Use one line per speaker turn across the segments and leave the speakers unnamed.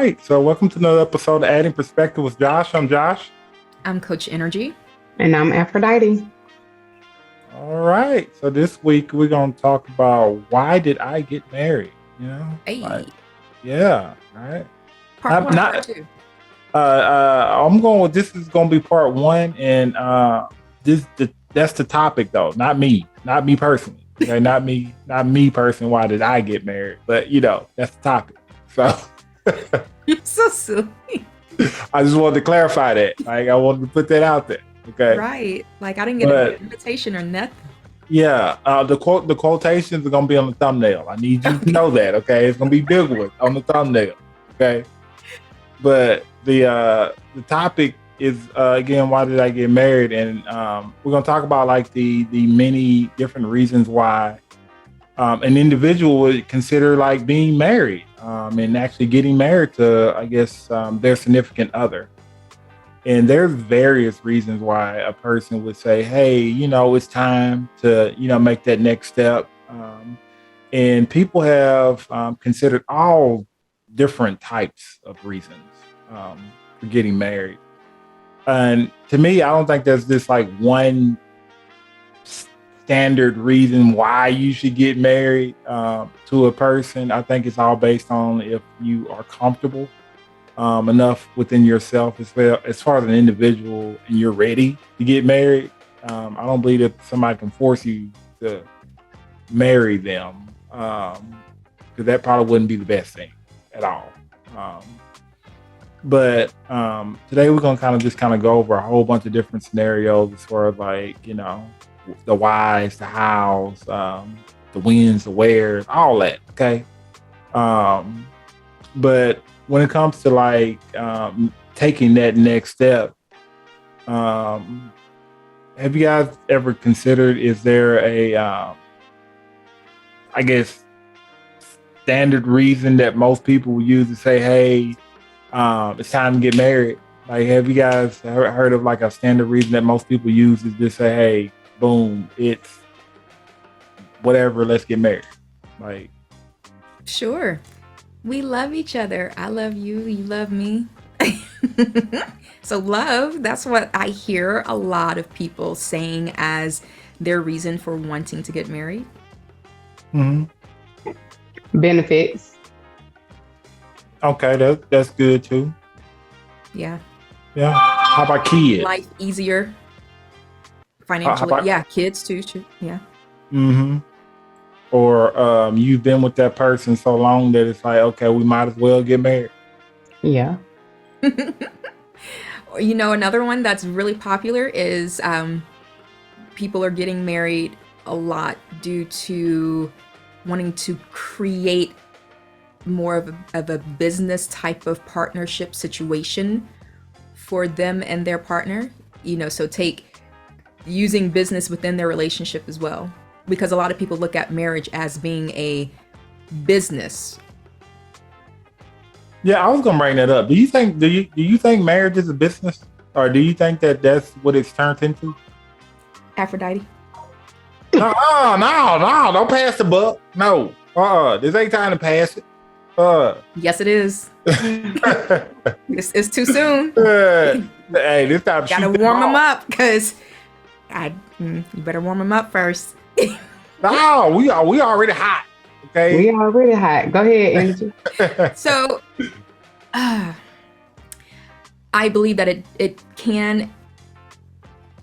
right. So welcome to another episode of Adding Perspective with Josh. I'm Josh.
I'm Coach Nrgy.
And I'm Aphrodite.
All right. So this week we're going to talk about why did I get married? You know?
Hey.
Yeah. All right.
Part one, part two.
I'm going with this is going to be part one, and that's the topic though, not me personally. Okay, not me personally. Why did I get married? But that's the topic. So
You're so silly.
I just wanted to clarify that. Like I wanted to put that out there. Okay.
Right. Like I didn't get an invitation or nothing.
Yeah. The quotations are gonna be on the thumbnail. I need you to know that. Okay. It's gonna be big one on the thumbnail. Okay. But the topic is again, why did I get married? And we're gonna talk about like the many different reasons why an individual would consider like being married and actually getting married to, I guess, their significant other. And there's various reasons why a person would say, hey, it's time to, make that next step. And people have considered all different types of reasons for getting married. And to me, I don't think there's this like one standard reason why you should get married to a person. I think it's all based on if you are comfortable enough within yourself as far as an individual and you're ready to get married. I don't believe that somebody can force you to marry them because that probably wouldn't be the best thing at all. But today we're going to kind of go over a whole bunch of different scenarios as far as like, the whys, the hows, the whens, the wheres, all that. Okay. But when it comes to like taking that next step, have you guys ever considered, is there a, I guess, standard reason that most people will use to say, hey, it's time to get married? Like, have you guys heard of like a standard reason that most people use is just say, hey, boom, it's whatever, let's get married? Like,
sure. We love each other. I love you. You love me. So love, that's what I hear a lot of people saying as their reason for wanting to get married.
Mm-hmm.
Benefits.
Okay, that's good too.
Yeah.
Yeah. How about kids?
Life easier. Financially. Yeah, kids too. Yeah.
Mm-hmm. Or you've been with that person so long that it's like, okay, we might as well get married.
Yeah.
Another one that's really popular is people are getting married a lot due to wanting to create more of a business type of partnership situation for them and their partner. So take using business within their relationship as well. Because a lot of people look at marriage as being a business.
Yeah, I was gonna bring that up. Do you think marriage is a business, or do you think that that's what it's turned into?
Aphrodite.
No, don't pass the buck. No, this ain't time to pass it.
Yes, it is. It's too soon.
Hey, this time
gotta warm them up, because you better warm them up first.
No, we already hot. Okay,
we already hot. Go ahead, Nrgy.
So, I believe that it can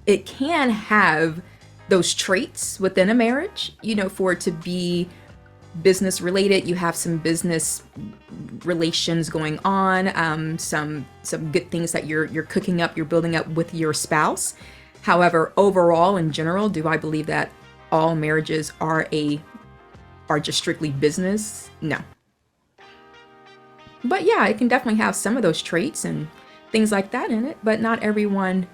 have those traits within a marriage. For it to be business related, you have some business relations going on, some good things that you're cooking up, you're building up with your spouse. However, overall, in general, do I believe that all marriages are just strictly business? No. But yeah, it can definitely have some of those traits and things like that in it, but not everyone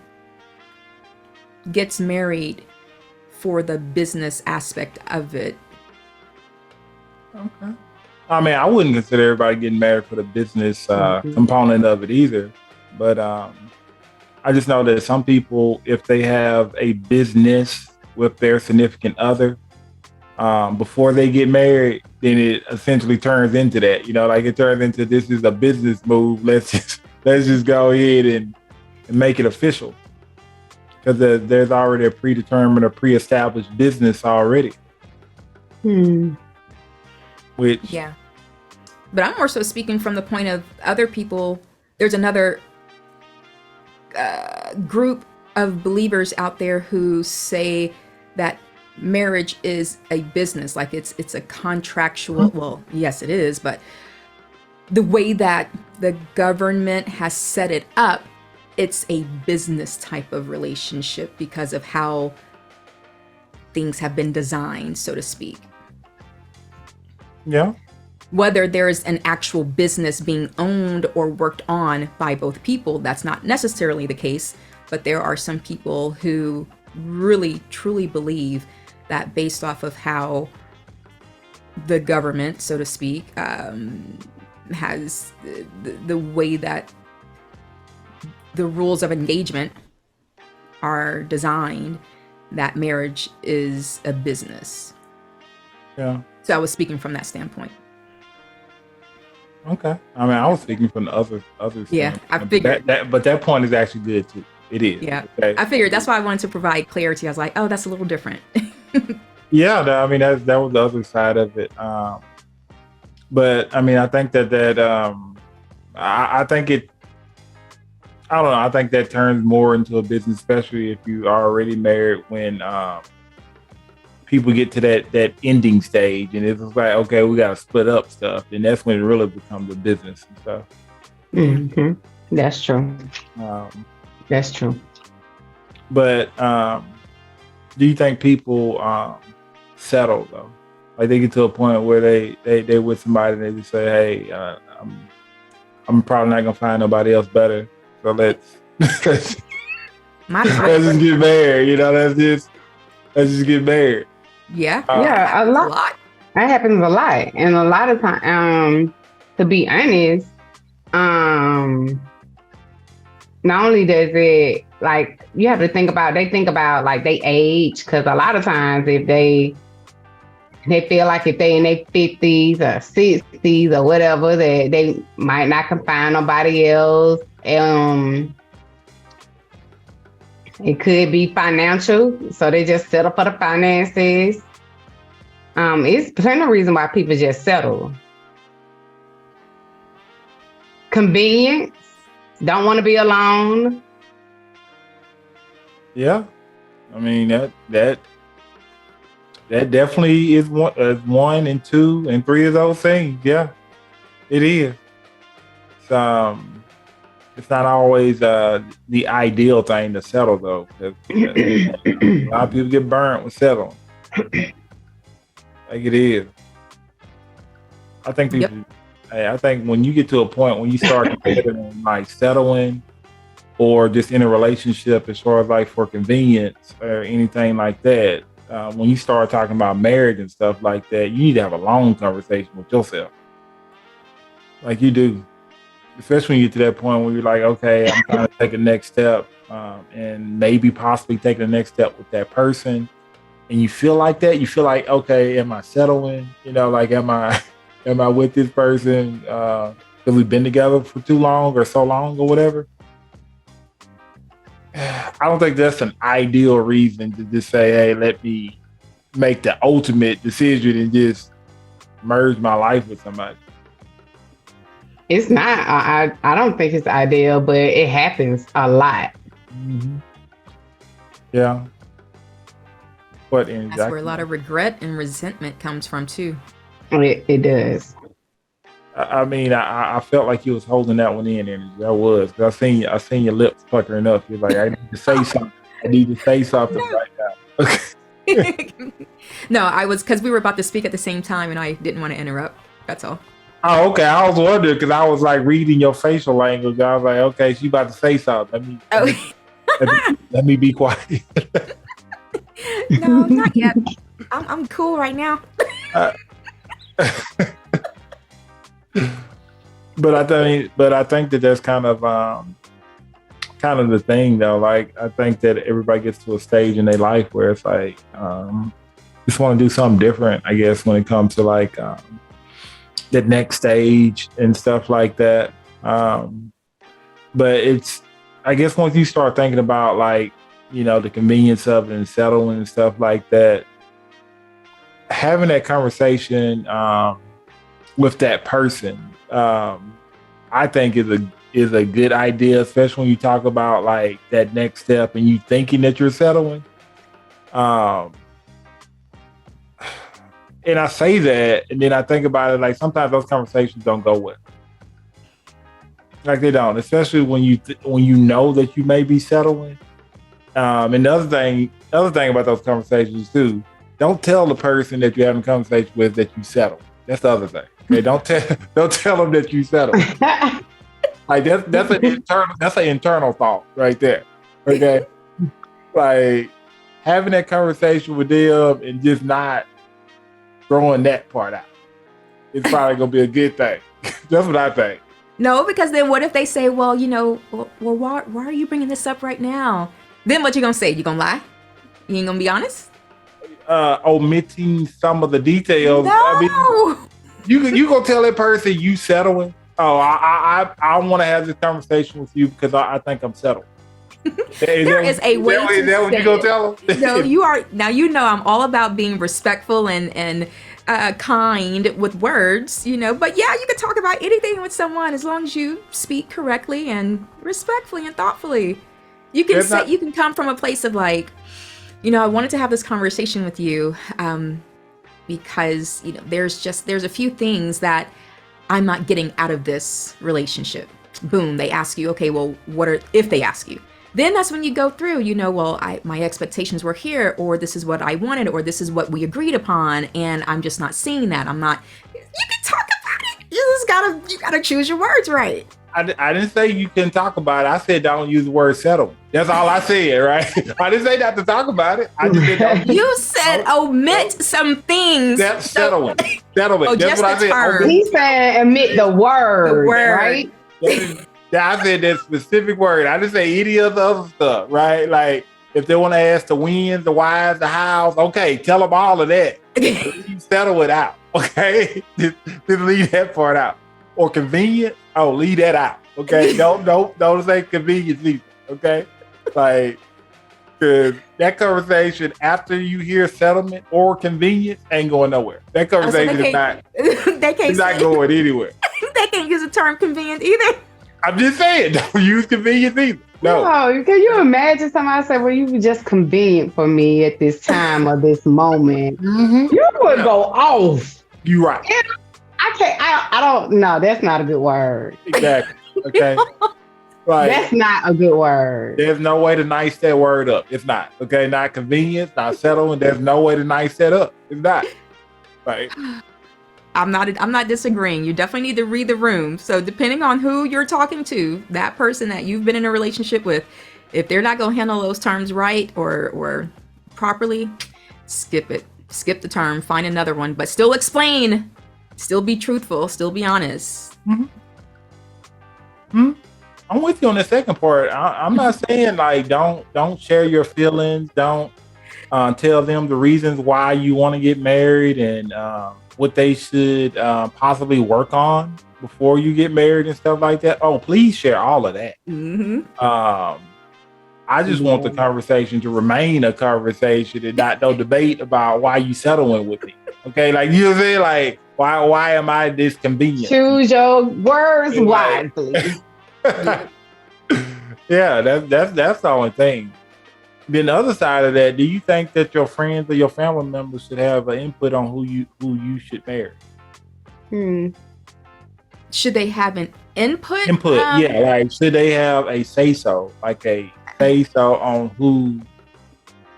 gets married for the business aspect of it.
Okay. I mean, I wouldn't consider everybody getting married for the business component of it either. But I just know that some people, if they have a business with their significant other, before they get married, then it essentially turns into that. Like it turns into, this is a business move. Let's just go ahead and make it official, because there's already a predetermined or pre-established business already. Which,
yeah. But I'm more so speaking from the point of other people. There's another group of believers out there who say that marriage is a business, like it's a contractual. Well, yes, it is, but the way that the government has set it up, it's a business type of relationship because of how things have been designed, so to speak.
Yeah.
Whether there's an actual business being owned or worked on by both people, that's not necessarily the case. But there are some people who really, truly believe that based off of how the government, so to speak, has the way that the rules of engagement are designed, that marriage is a business.
Yeah.
So I was speaking from that standpoint.
Okay. I mean, I was speaking from the other
Yeah,
standpoint,
I figured.
but that point is actually good too. It is.
Yeah,
Okay.
I figured that's why I wanted to provide clarity. I was like, oh, that's a little different.
Yeah, I mean that was the other side of it. But I mean, I think that I think it. I don't know. I think that turns more into a business, especially if you are already married. When people get to that ending stage, and it's like, okay, we got to split up stuff, and that's when it really becomes a business and stuff.
Mm-hmm. That's true. That's true.
But do you think people settle though? Like they get to a point where they with somebody and they just say, "Hey, I'm probably not gonna find nobody else better, so let's just get married." Let's just get married.
Yeah,
yeah, a lot. That happens a lot, and a lot of time. To be honest, not only does it, like, you have to think about, they think about like they age, because a lot of times if they feel like if they in their 50s or 60s or whatever, that they might not can find nobody else. It could be financial, so they just settle for the finances. It's plenty of reason why people just settle. Convenience, don't want to be alone.
Yeah, I mean that definitely is one and two and three of those things. Yeah, it is. It's not always the ideal thing to settle though, because a lot of people get burnt with settling. Like it is. I think people. Yep. I think when you get to a point when you start considering like settling, or just in a relationship as far as like for convenience or anything like that, when you start talking about marriage and stuff like that, you need to have a long conversation with yourself. Like you do. Especially when you get to that point where you're like, okay, I'm trying to take a next step, and maybe possibly take the next step with that person. And you feel like that, you feel like, okay, am I settling? Like, am I with this person? Have we been together for too long or so long or whatever? I don't think that's an ideal reason to just say, hey, let me make the ultimate decision and just merge my life with somebody.
It's not. I don't think it's ideal, but it happens a lot.
Mm-hmm. Yeah.
That's where a lot of regret and resentment comes from too.
It does.
I mean, I felt like you was holding that one in, Nrgy. I was, because I seen your lips puckering up. You're like, I need to say something. I need to say something right now.
No, I was, because we were about to speak at the same time, and I didn't want to interrupt. That's all.
Oh, okay. I was wondering because I was like reading your facial language. I was like, okay, she about to say something. Let me be quiet.
No, not yet. I'm cool right now.
But I think that that's kind of the thing though. Like I think that everybody gets to a stage in their life where it's like just want to do something different, I guess, when it comes to like the next stage and stuff like that. But it's, I guess once you start thinking about like, you know, the convenience of it and settling and stuff like that, having that conversation with that person, I think is a good idea, especially when you talk about like that next step and you thinking that you're settling. And I say that, and then I think about it, like sometimes those conversations don't go well. Like they don't, especially when you know that you may be settling. And the other thing about those conversations too, don't tell the person that you're having a conversation with that you settle. That's the other thing. Okay, don't tell them that you settle. Like that's an internal thought right there. Okay, like having that conversation with them and just not throwing that part out. It's probably gonna be a good thing. That's what I think.
No, because then what if they say, well, you know, well, why are you bringing this up right now? Then what you gonna say? You gonna lie? You ain't gonna be honest?
Omitting some of the details.
No.
I mean, you gonna tell that person you settling? Oh, I want to have this conversation with you because I think I'm settled.
There is a way to
is that what you gonna tell them?
No, you are. Now you know I'm all about being respectful and kind with words, you know. But yeah, you can talk about anything with someone as long as you speak correctly and respectfully and thoughtfully. You can you can come from a place of like, you know, I wanted to have this conversation with you because, you know, there's a few things that I'm not getting out of this relationship. Boom, they ask you, okay, well, if they ask you, then that's when you go through, you know, well, my expectations were here, or this is what I wanted, or this is what we agreed upon, and I'm just not seeing that. You can talk about it. You gotta choose your words right.
I didn't say you can talk about it. I said don't use the word settle. That's all I said, right? I didn't say not to talk about it. I just said
you said omit some things.
That's settling. Settlement.
Oh,
that's what I said.
He said omit the word, right?
Yeah, I said that specific word. I didn't say any of the other stuff, right? Like if they want to ask the wins, the whys, the hows, okay, tell them all of that. You settle it out, okay? Just leave that part out. Or convenient, leave that out, okay? Don't say convenience either, okay? Like, cause that conversation after you hear settlement or convenience ain't going nowhere. That conversation is not going anywhere.
They can't use the term convenient either.
I'm just saying, don't use convenience either. No.
Can you imagine somebody say, well, you were just convenient for me at this time or this moment? Mm-hmm. You would go off.
You're right.
I don't know. That's not a good word.
Exactly. Okay. Like,
that's not a good word.
There's no way to nice that word up. It's not. Okay. Not convenience, not settling. There's no way to nice that up. It's not. Right.
I'm not disagreeing. You definitely need to read the room. So depending on who you're talking to, that person that you've been in a relationship with, if they're not going to handle those terms right or properly, skip it. Skip the term, find another one, but still explain. Still be truthful, still be honest.
Mm-hmm. Mm-hmm. I'm with you on the second part. I'm not saying like don't share your feelings. Don't tell them the reasons why you want to get married and what they should possibly work on before you get married and stuff like that. Oh, please share all of that.
Mm-hmm.
I just want the conversation to remain a conversation and not no debate about why you settling with me. Okay, like you know what I'm saying? Like why am I this convenient?
Choose your words wisely.
Yeah, that's the only thing. Then the other side of that, do you think that your friends or your family members should have an input on who you should marry?
Should they have an input?
Yeah. Like, should they have a say-so? Like a say-so on who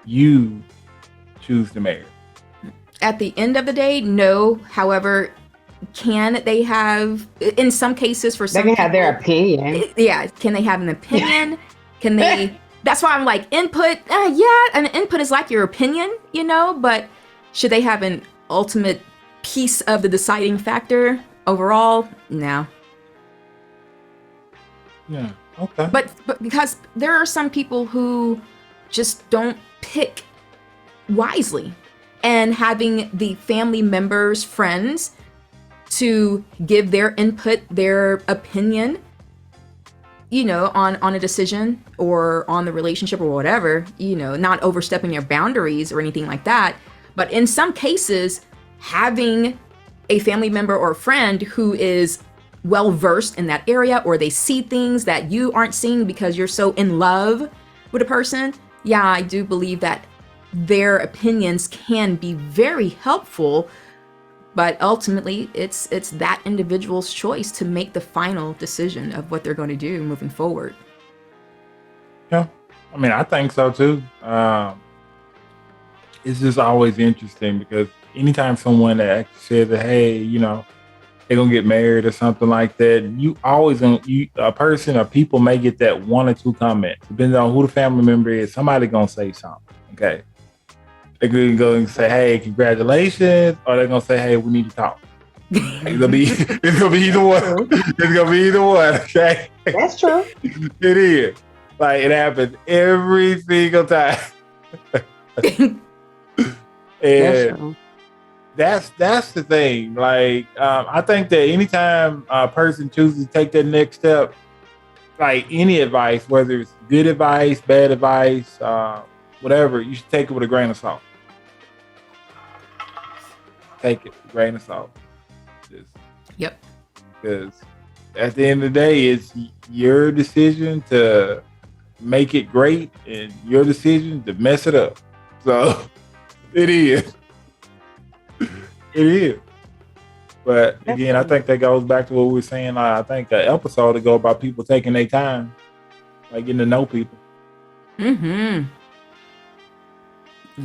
you choose to marry?
At the end of the day, no. However, can they have, in some cases, for some
they can
people,
have their opinion.
Yeah. Can they have an opinion? Can they... That's why I'm like, input, yeah, an input is like your opinion, you know, but should they have an ultimate piece of the deciding factor overall? No.
Yeah, okay.
But because there are some people who just don't pick wisely. and having the family members, friends, to give their input, their opinion, you know, on a decision or on the relationship or whatever, you know, not overstepping your boundaries or anything like that. But in some cases, having a family member or friend who is well versed in that area, or they see things that you aren't seeing because you're so in love with a person, yeah, I do believe that their opinions can be very helpful. But ultimately, it's that individual's choice to make the final decision of what they're going to do moving forward.
Yeah, I mean, I think so too. It's just always interesting because anytime someone that actually says that, hey, you know, they're gonna get married or something like that, you always a person or people may get that one or two comments, depending on who the family member is. Somebody gonna say something. Okay. They're going to go and say, hey, congratulations, or they're going to say, hey, we need to talk. It's gonna be either one. It's gonna be either one, okay?
That's true.
It is. Like, it happens every single time. And that's the thing. Like, I think that anytime a person chooses to take that next step, like any advice, whether it's good advice, bad advice, whatever, you should take it with a grain of salt. Take it with a grain of salt.
Yep.
Because at the end of the day, it's your decision to make it great and your decision to mess it up. So it is. It is. But again, I think that goes back to what we were saying. I think an episode ago about people taking their time, like getting to know people.
Mm-hmm.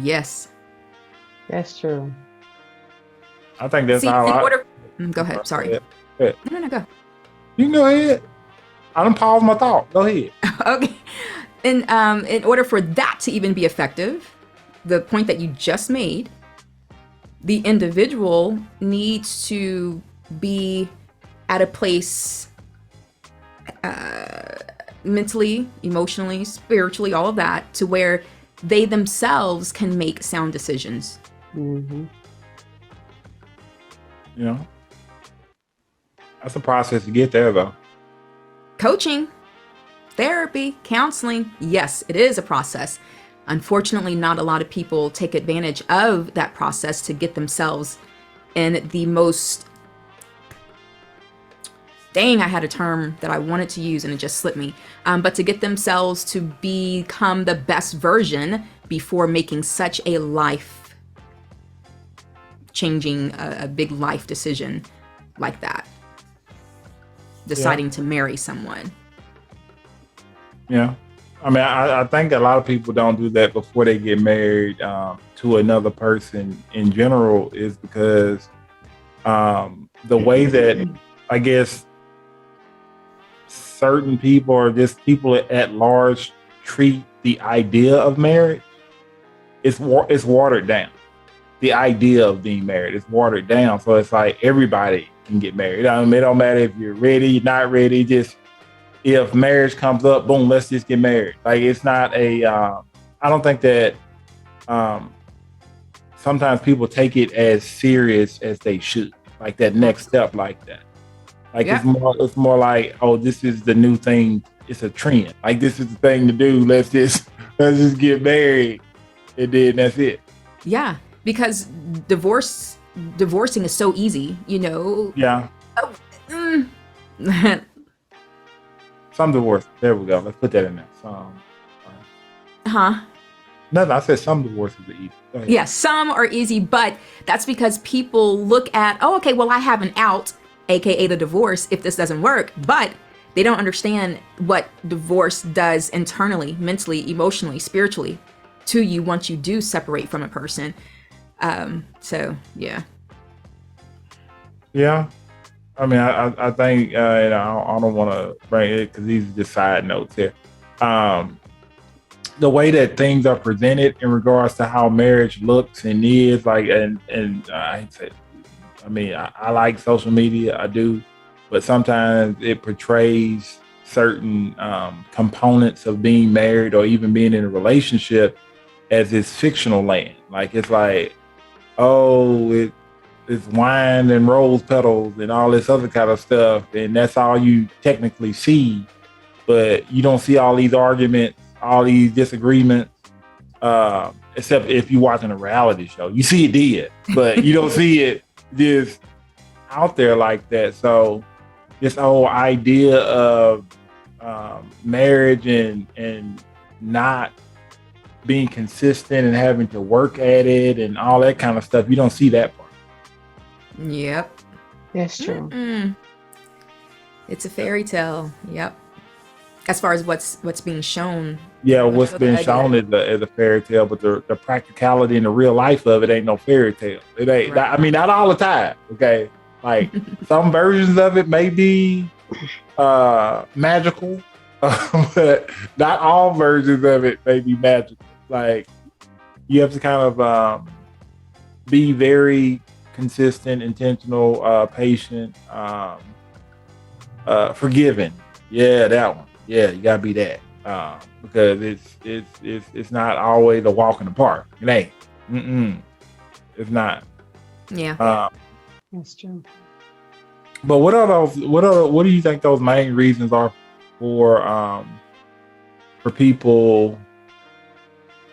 Yes.
That's true.
I think that's
See,
how
go ahead. Sorry.
Go ahead.
No, go.
You can go ahead. I don't pause my thought. Go ahead.
Okay. And in order for that to even be effective, the point that you just made, the individual needs to be at a place mentally, emotionally, spiritually, all of that, to where they themselves can make sound decisions.
Mm-hmm.
You know, that's a process to get there, though.
Coaching, therapy, counseling, yes, it is a process. Unfortunately, not a lot of people take advantage of that process to get themselves in the most... Dang, I had a term that I wanted to use and it just slipped me. But to get themselves to become the best version before making such a life-changing, a big life decision like that. Deciding to marry someone.
Yeah. I mean, I think a lot of people don't do that before they get married to another person in general, is because the way that, I guess, certain people or just people at large treat the idea of marriage, it's watered down. The idea of being married is watered down. So it's like everybody can get married. I mean, it don't matter if you're ready, you're not ready, just if marriage comes up, boom, let's just get married. Like, it's not I don't think that sometimes people take it as serious as they should. Like that next step like that. Like, yeah. It's more like, oh, this is the new thing. It's a trend. Like, this is the thing to do. Let's just get married. And then that's it.
Yeah, because divorcing is so easy, you know?
Yeah. Some divorce. There we go. Let's put that in there. Nothing. I said some divorces are easy.
Yeah, some are easy, but that's because people look at, oh, okay, well, I have an out, aka the divorce, if this doesn't work, but they don't understand what divorce does internally, mentally, emotionally, spiritually to you once you do separate from a person. So yeah.
Yeah. I mean, I think, I don't want to bring it because these are just side notes here. The way that things are presented in regards to how marriage looks and is, like, and I like social media, I do, but sometimes it portrays certain components of being married or even being in a relationship as this fictional land. Like, it's like, it's wine and rose petals and all this other kind of stuff, and that's all you technically see. But you don't see all these arguments, all these disagreements, except if you're watching a reality show. You see it dead, but you don't see it just out there like that. So this whole idea of marriage and not being consistent and having to work at it and all that kind of stuff, you don't see that part.
Yep.
That's true.
It's a fairy tale. Yep. As far as what's being shown.
Yeah, what's been shown is a fairy tale, but the practicality and the real life of it ain't no fairy tale. It ain't. Right. I mean, not all the time. Okay, like some versions of it may be magical, but not all versions of it may be magical. Like you have to kind of be very consistent, intentional, patient, forgiving. Yeah, that one. Yeah, you gotta be that because it's not always a walk in the park. It ain't. It's not.
Yeah,
that's true.
But what are those? What do you think those main reasons are for people?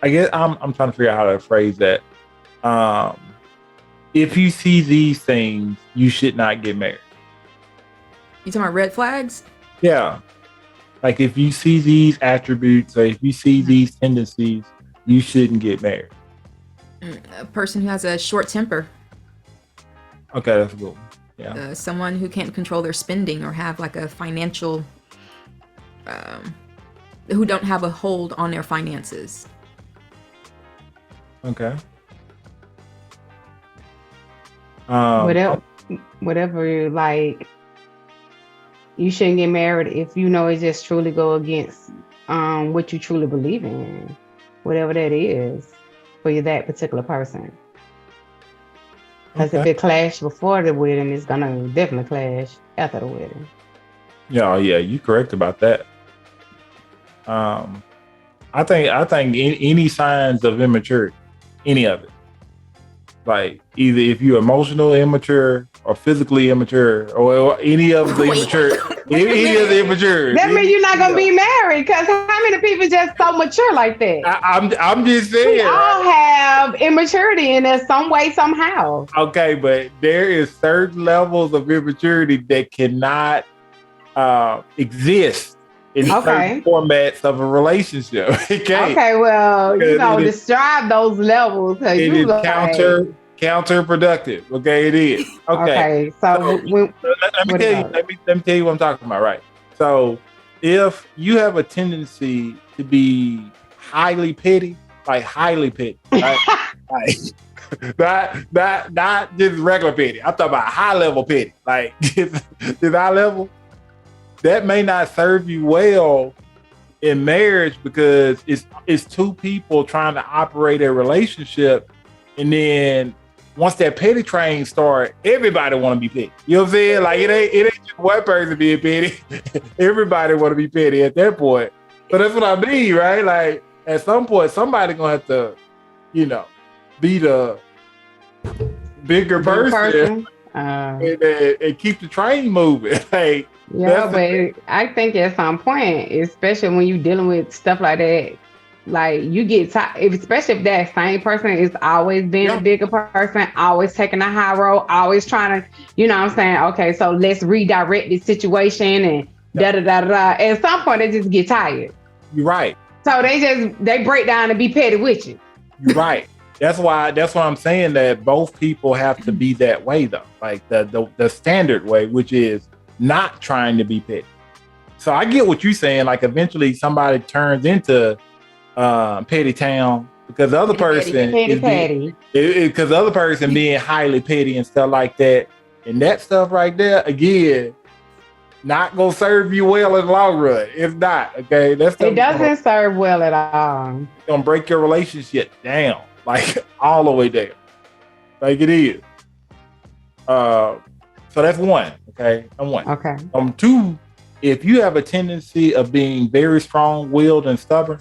I guess I'm trying to figure out how to phrase that. If you see these things, you should not get married.
You talking about red flags?
Yeah. Like if you see these attributes or if you see these tendencies, you shouldn't get married.
A person who has a short temper.
Okay, that's good. Yeah.
Someone who can't control their spending or have like a financial, who don't have a hold on their finances.
Okay.
Whatever, like, you shouldn't get married if you know it just truly go against what you truly believe in, whatever that is for that particular person. Because if it clashed before the wedding, it's gonna definitely clash after the wedding.
Yeah, you correct about that. I think any signs of immaturity, any of it, like either if you're emotional immature or physically immature or any of the immature, any of the immature.
That means you're not gonna be married because how many people just so mature like that?
I'm just saying.
We all have immaturity in us some way, somehow.
Okay, but there is certain levels of immaturity that cannot exist in certain formats of a relationship.
Okay, well, describe those levels.
It is counterproductive. Okay, it is. Okay,
so
let me tell you what I'm talking about. Right. So if you have a tendency to be highly petty, right? not just regular petty. I'm talking about high level petty, like this high level. That may not serve you well in marriage because it's two people trying to operate a relationship, and then once that petty train start, everybody want to be petty. You know what I'm saying? Like it ain't just one person being petty. Everybody want to be petty at that point. So that's what I mean, right? Like at some point, somebody gonna have to, be the bigger person. And keep the train moving. Like,
yeah, but I think at some point, especially when you're dealing with stuff like that, like you get tired, especially if that same person is always being a bigger person, always taking a high road, always trying to, you know what I'm saying? Okay, so let's redirect this situation and da-da-da-da-da. At some point, they just get tired.
You're right.
So they break down and be petty with you.
You're right. That's why I'm saying that both people have to be that way though. Like the standard way, which is not trying to be petty. So I get what you're saying. Like eventually somebody turns into petty town because the other person because the other person being highly petty and stuff like that. And that stuff right there, again, not gonna serve you well in the long run. It's not, okay? It
doesn't serve well at all.
It's gonna break your relationship down. Like all the way down, like it is. So that's one. Okay, I'm one.
Okay.
Two, if you have a tendency of being very strong-willed and stubborn,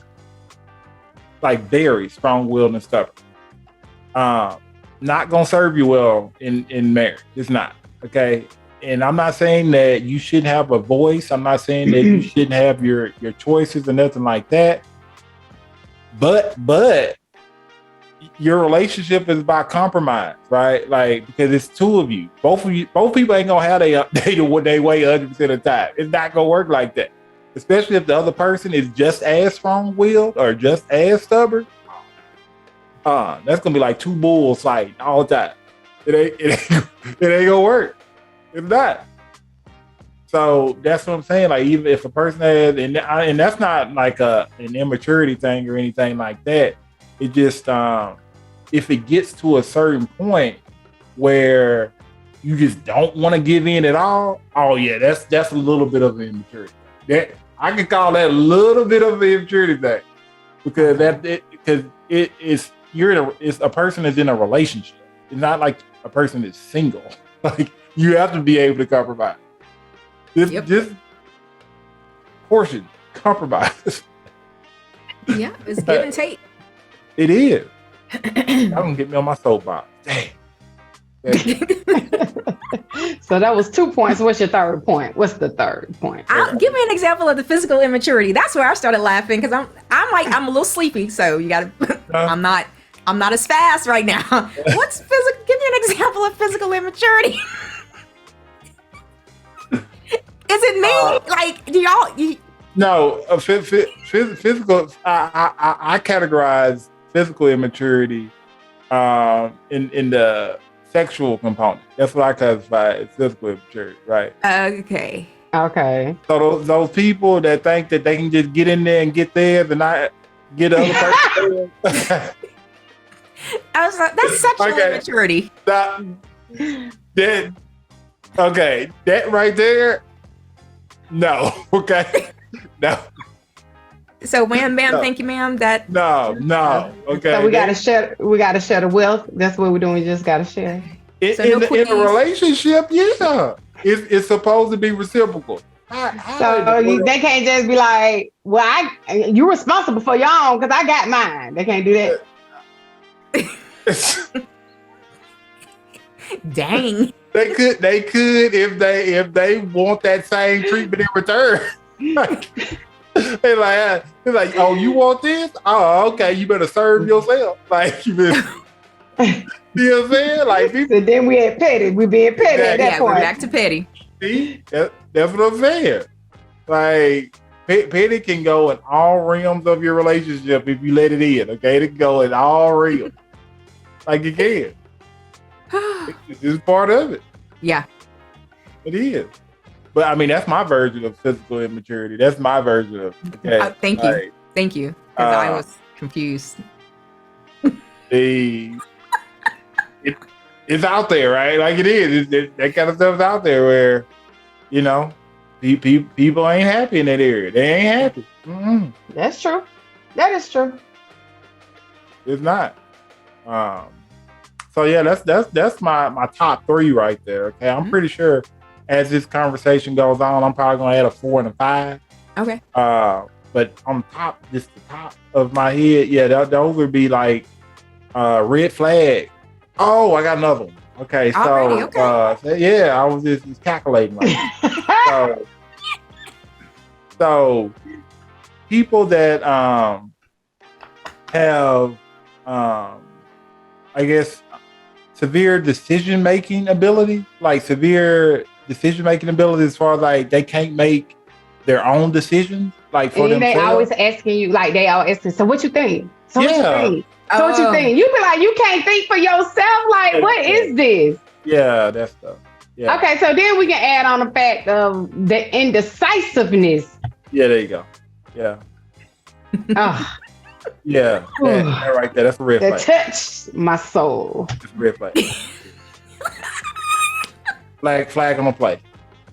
like very strong-willed and stubborn, not gonna serve you well in marriage. It's not, okay. And I'm not saying that you shouldn't have a voice. I'm not saying that you shouldn't have your choices or nothing like that. But your relationship is about compromise, right? Like, because it's two of you. Both people ain't gonna have they way 100% of the time. It's not gonna work like that. Especially if the other person is just as strong-willed or just as stubborn. That's gonna be like two bulls fighting all the time. It ain't gonna work. It's not. So that's what I'm saying. Like, even if a person has, and that's not like an immaturity thing or anything like that. It just if it gets to a certain point where you just don't want to give in at all. Oh yeah, that's a little bit of an immaturity. That I can call that a little bit of an immaturity thing, because it's a person is in a relationship. It's not like a person is single. Like, you have to be able to compromise. This portion compromise.
Yeah, it's give and take.
It is. Y'all gonna get me on my soapbox. Dang.
So that was 2 points. What's your third point? What's the third point?
Give me an example of the physical immaturity. That's where I started laughing, because I'm a little sleepy. So you got to. I'm not as fast right now. What's physical? Give me an example of physical immaturity. Is it me? Like, do y'all?
No, physical. I categorize physical immaturity in the sexual component. That's what I classify as physical immaturity, right?
Okay.
So those people that think that they can just get in there and get theirs and not get the other person.
I was like, that's sexual immaturity. That right there. No. Okay. No. So wham bam, thank you, ma'am. That
no. Okay.
So we gotta share the wealth. That's what we're doing. We just gotta share.
In a relationship, yeah, it's supposed to be reciprocal.
They can't just be like, "Well, you're responsible for your own because I got mine." They can't do that.
Dang.
They could if they want that same treatment in return. They're like, oh, you want this? Oh, okay, you better serve yourself. Like, you know what I'm saying? Like,
so then we being petty at that point.
We're back to petty.
See, that's what I'm saying. Like, petty can go in all realms of your relationship if you let it in. Okay, it can go in all realms. Like, it can. It's part of it.
Yeah,
it is. But I mean, that's my version of physical immaturity. That's my version of. Okay,
thank you. Because I was confused.
It's out there, right? Like, it is. That kind of stuff's out there where, you know, people ain't happy in that area. They ain't happy. Mm-hmm.
That's true. That is true.
It's not. So yeah, that's my top three right there. Okay, I'm pretty sure as this conversation goes on, I'm probably gonna add a 4 and a 5.
Okay.
But on top, just the top of my head, yeah, those would be like red flag. Oh, I got another one. Okay, so yeah, I was just calculating. Like, so people that have I guess severe decision-making ability as far as like they can't make their own decisions, like for themselves.
They always asking you, like they all asking, so what you think? So what you think? So what you think? You be like, you can't think for yourself? Like, what is this?
Yeah, that's stuff. Yeah.
Okay, so then we can add on the fact of the indecisiveness.
Yeah, there you go. Yeah.
Oh.
Yeah, that right there. That's a red flag.
That touched my soul.
It's a red flag. flag on the play.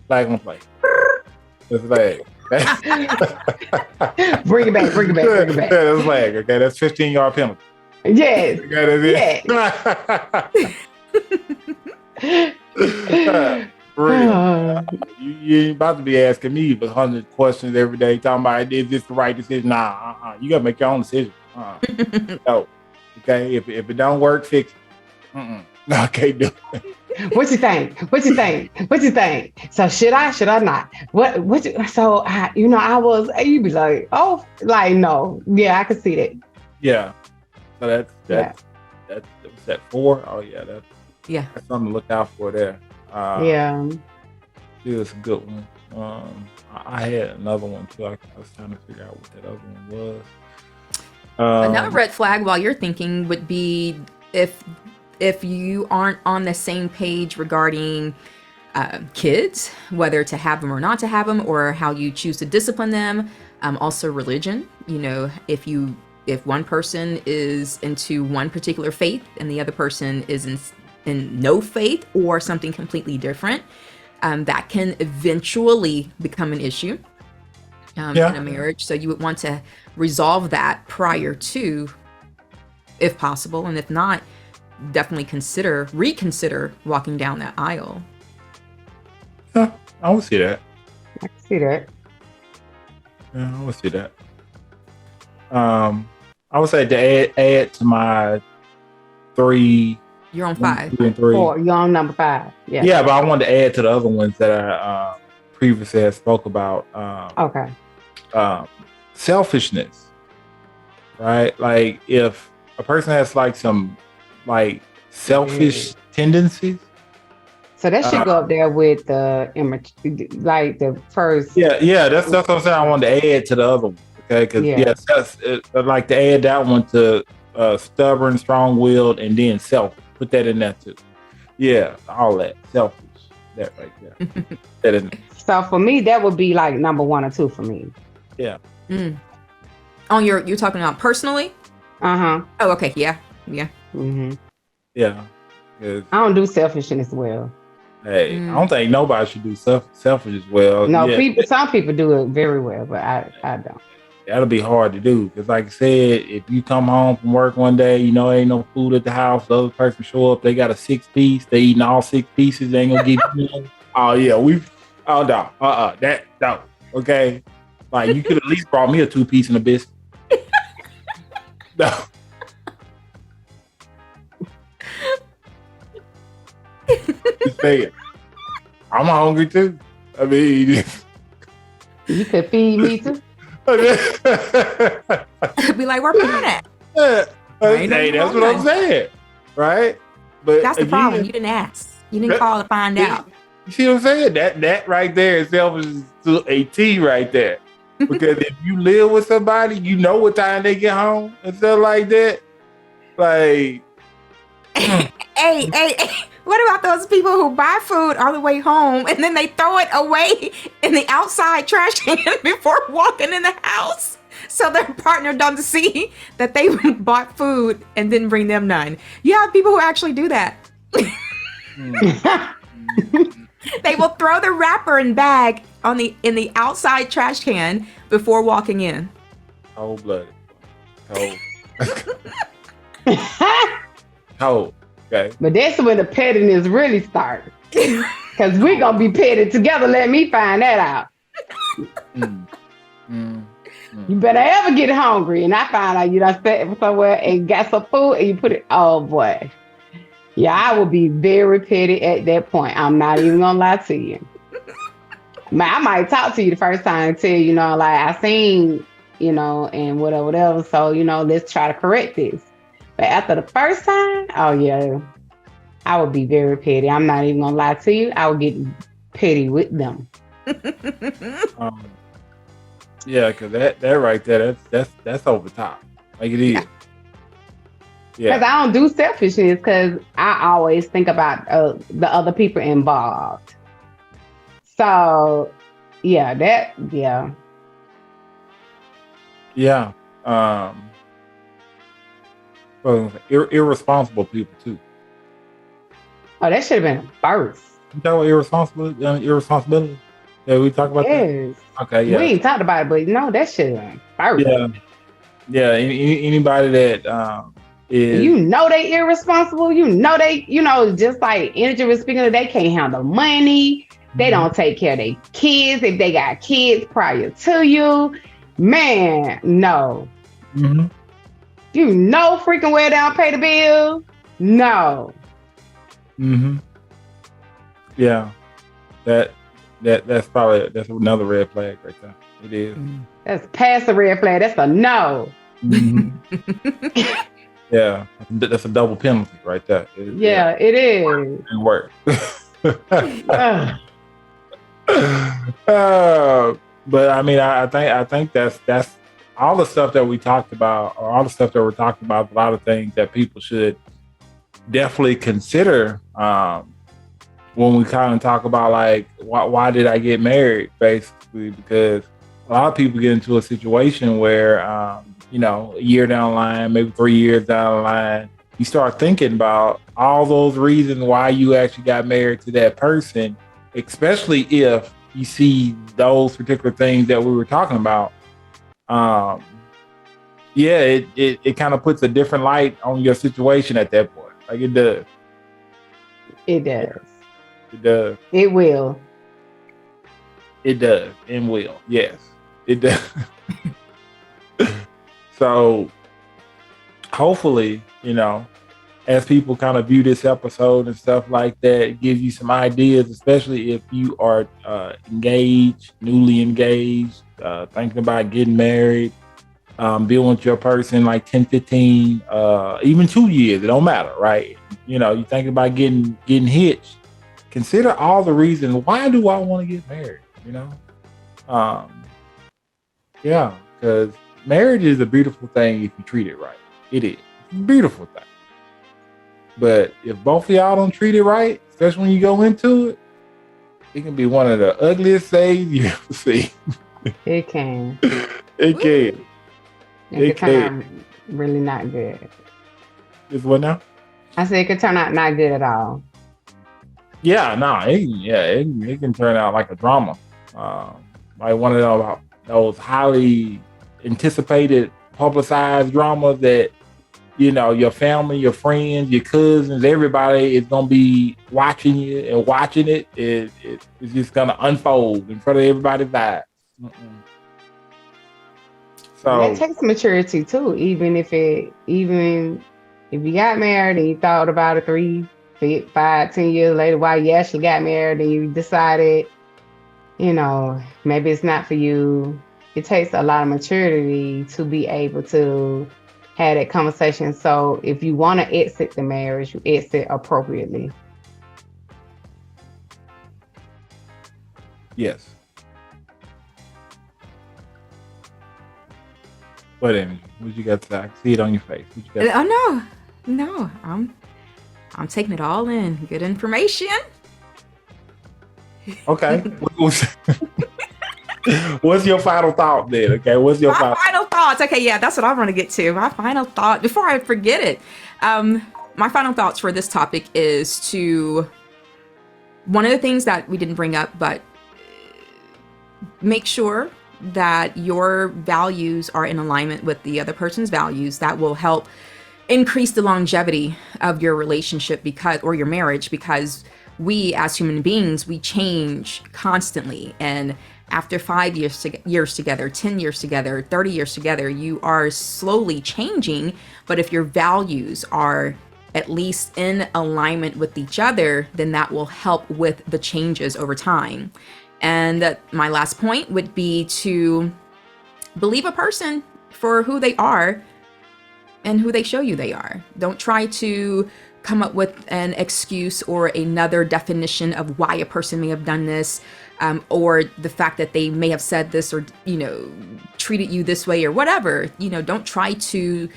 Flag on the play. That's flag.
Bring it back.
Yeah, that's flag. Okay, that's 15-yard penalty.
Yes.
Okay, yes. You ain't about to be asking me 100 questions every day talking about, is this the right decision? Nah, you gotta make your own decision. No. Okay, if it don't work, fix it. No, I can't do it.
What you think? What you think? What you think? So should I? Should I not? So you be like, oh, like no, yeah, I can see that.
Yeah. So that's that 4. Oh yeah, that's something to look out for there.
Yeah.
It was a good one. I had another one too. I was trying to figure out what that other one was.
Another red flag while you're thinking would be if you aren't on the same page regarding kids, whether to have them or not to have them, or how you choose to discipline them. Also religion. If one person is into one particular faith and the other person is in no faith or something completely different, that can eventually become an issue in a marriage. So you would want to resolve that prior to, if possible, and if not, definitely reconsider walking down that aisle.
Yeah, I would see that.
I can see that.
Yeah, I would see that. I would say to add to my 3.
You're on 5.
2 and 3.
4. You're on number 5. Yeah.
Yeah, but I wanted to add to the other ones that I previously had spoke about.
Okay.
Selfishness, right? Like if a person has like some like selfish tendencies.
So that should go up there with the like the first.
Yeah, that's what I'm saying. I wanted to add to the other one, okay? Because I'd like to add that one to stubborn, strong-willed, and then selfish. Put that in there too. Yeah, all that selfish. That right there. That in there.
So for me, that would be like number 1 or 2 for me.
Yeah.
You're talking about personally?
Oh,
okay. Yeah.
Mm-hmm.
Yeah.
I don't do selfishness as well.
Hey, I don't think nobody should do selfish as well.
No, some people do it very well, but I don't.
That'll be hard to do because, like I said, if you come home from work one day, ain't no food at the house. The other person show up, they got a 6-piece. They eating all 6 pieces. They ain't gonna give you none. Oh yeah, that no. Okay, like you could at least brought me a 2-piece and a biscuit. No. Just saying. I'm hungry too. I mean,
you could feed me too.
Be like, where Pine at?
Hey, that's what I'm saying, right? But
that's the problem. You didn't ask. You didn't call to find out.
You see what I'm saying? That right there itself is a T right there. Because if you live with somebody, you know what time they get home and stuff like that. Like,
hey. What about those people who buy food on the way home and then they throw it away in the outside trash can before walking in the house? So their partner doesn't see that they bought food and didn't bring them none. You have people who actually do that. They will throw the wrapper and bag in the outside trash can before walking in.
Cold-blooded. Cold. Okay.
But that's when the pettiness really starts. Because we're going to be petted together. Let me find that out. You better ever get hungry. And I find out you done sat somewhere and got some food and you put it. Oh, boy. Yeah, I will be very petty at that point. I'm not even going to lie to you. I might talk to you the first time and tell you, like I seen, and whatever. So, let's try to correct this. But after the first time, oh yeah, I would be very petty. I'm not even gonna lie to you. I would get petty with them.
Yeah, because that right there, that's over top. Like it is. Yeah.
Because I don't do selfishness because I always think about the other people involved. So, yeah.
Yeah. Well, irresponsible people too.
Oh, that should have been first.
You talk about irresponsibility? Yeah, we talk about that. Okay, yeah.
We ain't talked about it, but no, that should have been first.
Yeah. Anybody that is,
they irresponsible. They, just like Nrgy was speaking of, they can't handle money. They don't take care of their kids if they got kids prior to you. Man, no.
Mm-hmm.
Freaking well they don't pay the bill. No.
Mm-hmm. Yeah. That's another red flag right there. It is.
That's past the red flag. That's a no.
Mm-hmm. Yeah, that's a double penalty right there.
It is.
It works. But I mean, I think that's all the stuff that we talked about, or all the stuff that we're talking about. A lot of things that people should definitely consider when we kind of talk about like why did I get married, basically, because a lot of people get into a situation where a year down the line, maybe 3 years down the line, you start thinking about all those reasons why you actually got married to that person, especially if you see those particular things that we were talking about. It kind of puts a different light on your situation at that point. Like it does.
It does.
It does.
It will.
It does and will. Yes, it does. So hopefully, as people kind of view this episode and stuff like that, it gives you some ideas, especially if you are engaged, newly engaged, thinking about getting married, being with your person like 10, 15, even 2 years, it don't matter, right? You thinking about getting hitched. Consider all the reasons, why do I want to get married, because marriage is a beautiful thing if you treat it right. It is. It's a beautiful thing. But if both of y'all don't treat it right, especially when you go into it, it can be one of the ugliest things you ever see.
It can.
It can.
It can turn out really not good.
It's what now?
I said it could turn out not good at all.
Yeah, it can turn out like a drama. Like one of those highly anticipated, publicized dramas that your family, your friends, your cousins, everybody is gonna be watching you and watching it. It's just gonna unfold in front of everybody's eyes. So
that takes maturity too. Even if you got married and you thought about it 3, 5, 10 years later, while you actually got married and you decided, maybe it's not for you. It takes a lot of maturity to be able to have that conversation. So if you want to exit the marriage, you exit appropriately.
Yes. What, Nrgy? What you got to say? I can see it on your face. What you got?
Oh no, I'm taking it all in. Good information.
Okay. What's your final thought then? Okay, what's your
final thoughts? Okay, yeah, that's what I want to get to. My final thought, before I forget it, my final thoughts for this topic is one of the things that we didn't bring up, but make sure that your values are in alignment with the other person's values. That will help increase the longevity of your relationship or your marriage, because we as human beings, we change constantly. And after 5 years together, 10 years together, 30 years together, you are slowly changing. But if your values are at least in alignment with each other, then that will help with the changes over time. And my last point would be to believe a person for who they are and who they show you they are. Don't try to come up with an excuse or another definition of why a person may have done this, or the fact that they may have said this or, treated you this way or whatever. Don't try to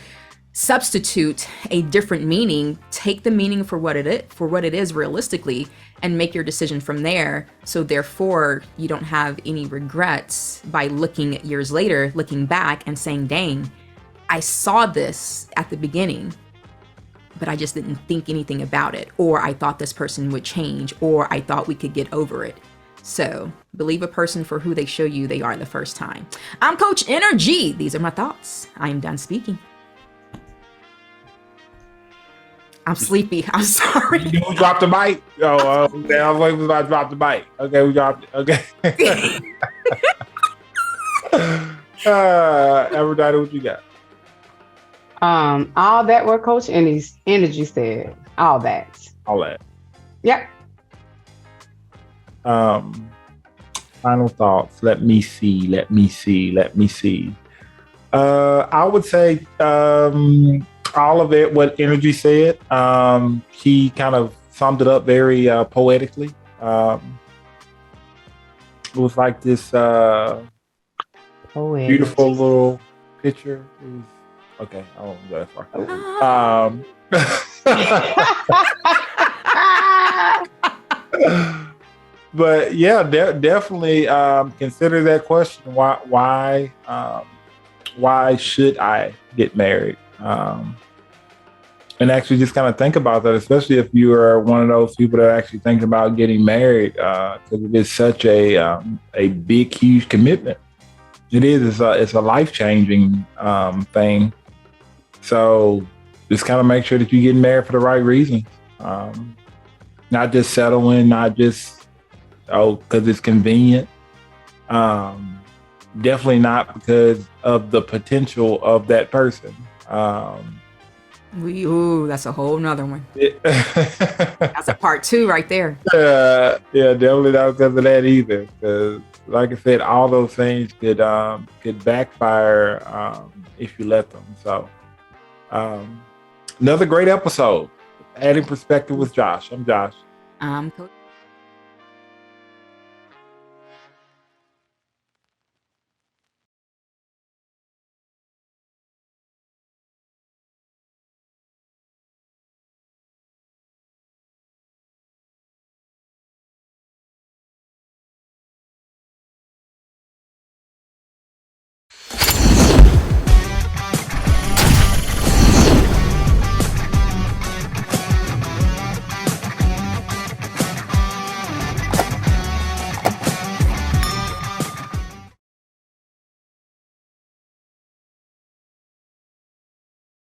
substitute a different meaning. Take the meaning for what it is realistically, and make your decision from there. So therefore, you don't have any regrets by looking years later, looking back and saying, dang, I saw this at the beginning, but I just didn't think anything about it. Or I thought this person would change, or I thought we could get over it. So believe a person for who they show you they are the first time. I'm Coach Nrgy. These are my thoughts. I am done speaking. I'm sleepy. I'm sorry.
You dropped the mic? I was like, we about to drop the mic. Okay, we dropped it. Okay. Everybody, what you got?
All that what Coach Nrgy said. All that. Yep.
Final thoughts. Let me see. I would say all of it, what Nrgy said. He kind of summed it up very poetically. It was like this beautiful little picture. It was, okay, I won't go that far. But yeah, definitely consider that question. Why should I get married? And actually just kind of think about that, especially if you are one of those people that are actually thinking about getting married, because it is such a big, huge commitment. It is. It's a life-changing thing. So just kind of make sure that you get married for the right reasons. Not just settling, not just, because it's convenient. Definitely not because of the potential of that person.
That's a whole nother one. That's a part 2 right there.
Yeah, definitely not because of that either. Because, like I said, all those things could backfire if you let them. So, another great episode. Adding perspective with Josh. I'm Josh.
I'm Coach.